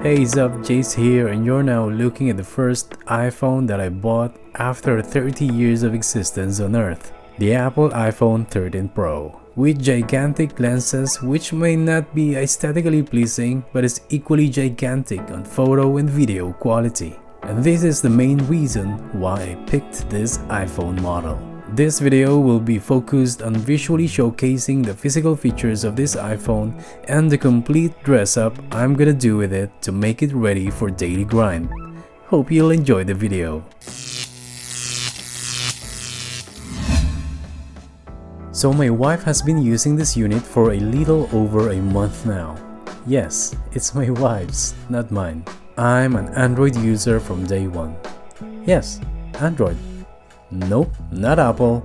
Hey, sup, Jace here, and you're now looking at the first iPhone that I bought after 30 years of existence on Earth. The Apple iPhone 13 Pro. With gigantic lenses which may not be aesthetically pleasing but is equally gigantic on photo and video quality. And this is the main reason why I picked this iPhone model. This video will be focused on visually showcasing the physical features of this iPhone and the complete dress up I'm gonna do with it to make it ready for daily grind. Hope you'll enjoy the video. So my wife has been using this unit for a little over a month now. Yes, it's my wife's, not mine. I'm an Android user from day one. Yes, Android. Nope, not Apple,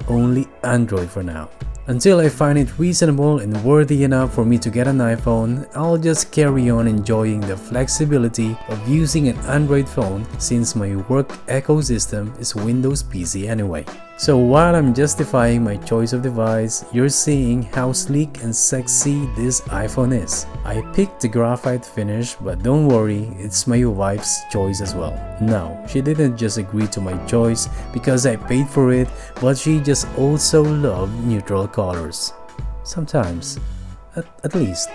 only Android for now. Until I find it reasonable and worthy enough for me to get an iPhone, I'll just carry on enjoying the flexibility of using an Android phone since my work ecosystem is Windows PC anyway. So while I'm justifying my choice of device, you're seeing how sleek and sexy this iPhone is. I picked the graphite finish, but don't worry, it's my wife's choice as well. No, she didn't just agree to my choice because I paid for it, but she just also loved neutral colors. Sometimes, at least.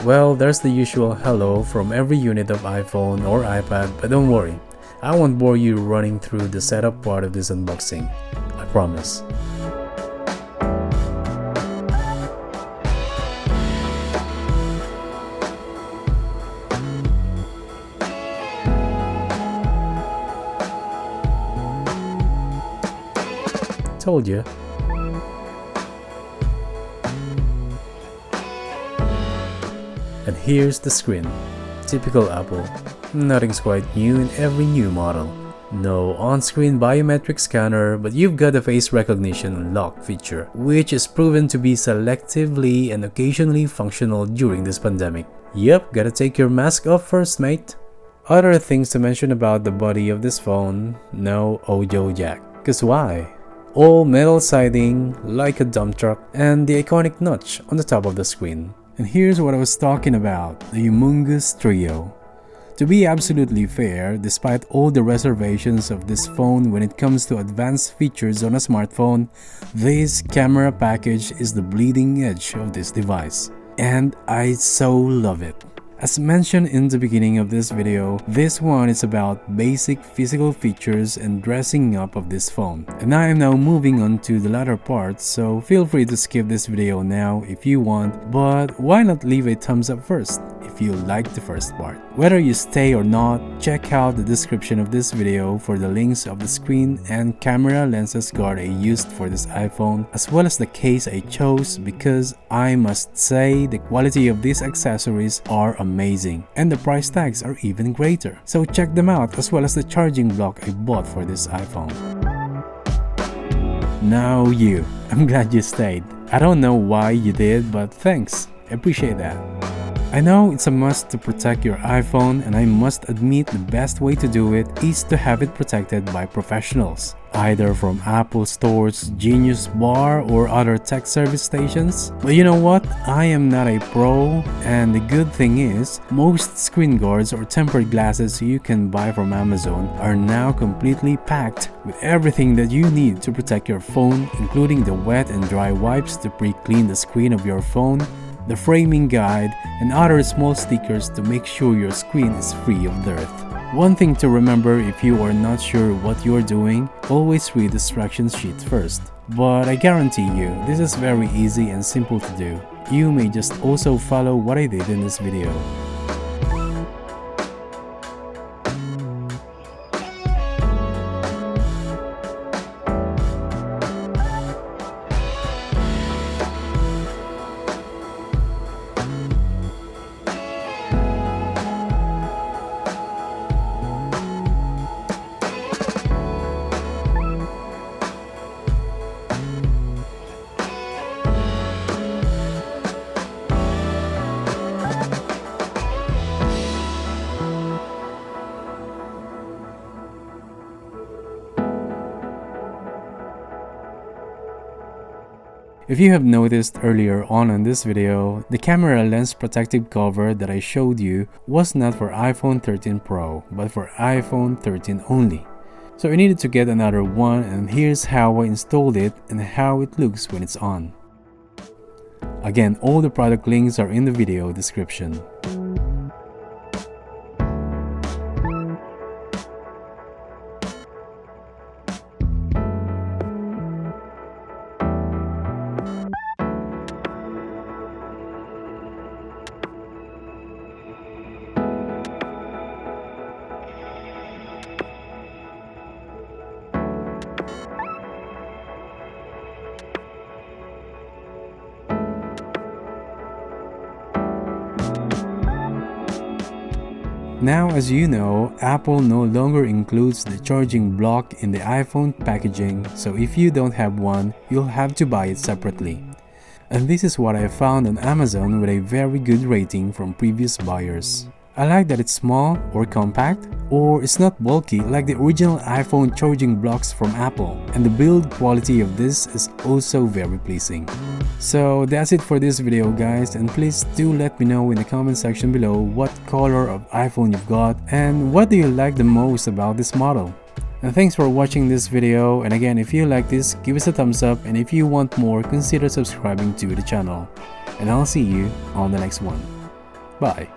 Well, there's the usual hello from every unit of iPhone or iPad, but don't worry. I won't bore you running through the setup part of this unboxing, I promise. Told you. And here's the screen. Typical Apple. Nothing's quite new in every new model. No on-screen biometric scanner, but you've got a face recognition unlock feature, which is proven to be selectively and occasionally functional during this pandemic. Yep, gotta take your mask off first, mate. Other things to mention about the body of this phone: no audio jack. Cause why? All metal siding like a dump truck and the iconic notch on the top of the screen. And here's what I was talking about, the humongous trio. To be absolutely fair, despite all the reservations of this phone when it comes to advanced features on a smartphone, this camera package is the bleeding edge of this device. And I so love it. As mentioned in the beginning of this video, this one is about basic physical features and dressing up of this phone. And I am now moving on to the latter part, so feel free to skip this video now if you want, but why not leave a thumbs up first if you like the first part. Whether you stay or not, check out the description of this video for the links of the screen and camera lenses guard I used for this iPhone, as well as the case I chose, because I must say the quality of these accessories are amazing and the price tags are even greater. So check them out, as well as the charging block I bought for this iPhone. Now you, I'm glad you stayed. I don't know why you did, but thanks, I appreciate that. I know it's a must to protect your iPhone, and I must admit the best way to do it is to have it protected by professionals, either from Apple Store's Genius Bar or other tech service stations. But you know what? I am not a pro, and the good thing is, most screen guards or tempered glasses you can buy from Amazon are now completely packed with everything that you need to protect your phone, including the wet and dry wipes to pre-clean the screen of your phone, the framing guide, and other small stickers to make sure your screen is free of dirt. One thing to remember if you are not sure what you're doing, always read the instruction sheet first. But I guarantee you, this is very easy and simple to do. You may just also follow what I did in this video. If you have noticed earlier on in this video, the camera lens protective cover that I showed you was not for iPhone 13 Pro, but for iPhone 13 only. So I needed to get another one, and here's how I installed it and how it looks when it's on. Again, all the product links are in the video description. Now, as you know, Apple no longer includes the charging block in the iPhone packaging, so if you don't have one, you'll have to buy it separately. And this is what I found on Amazon with a very good rating from previous buyers. I like that it's small or compact, or it's not bulky like the original iPhone charging blocks from Apple, and the build quality of this is also very pleasing. So that's it for this video guys, and please do let me know in the comment section below what color of iPhone you've got and what do you like the most about this model. And thanks for watching this video, and again, if you like this, give us a thumbs up, and if you want more, consider subscribing to the channel. And I'll see you on the next one. Bye.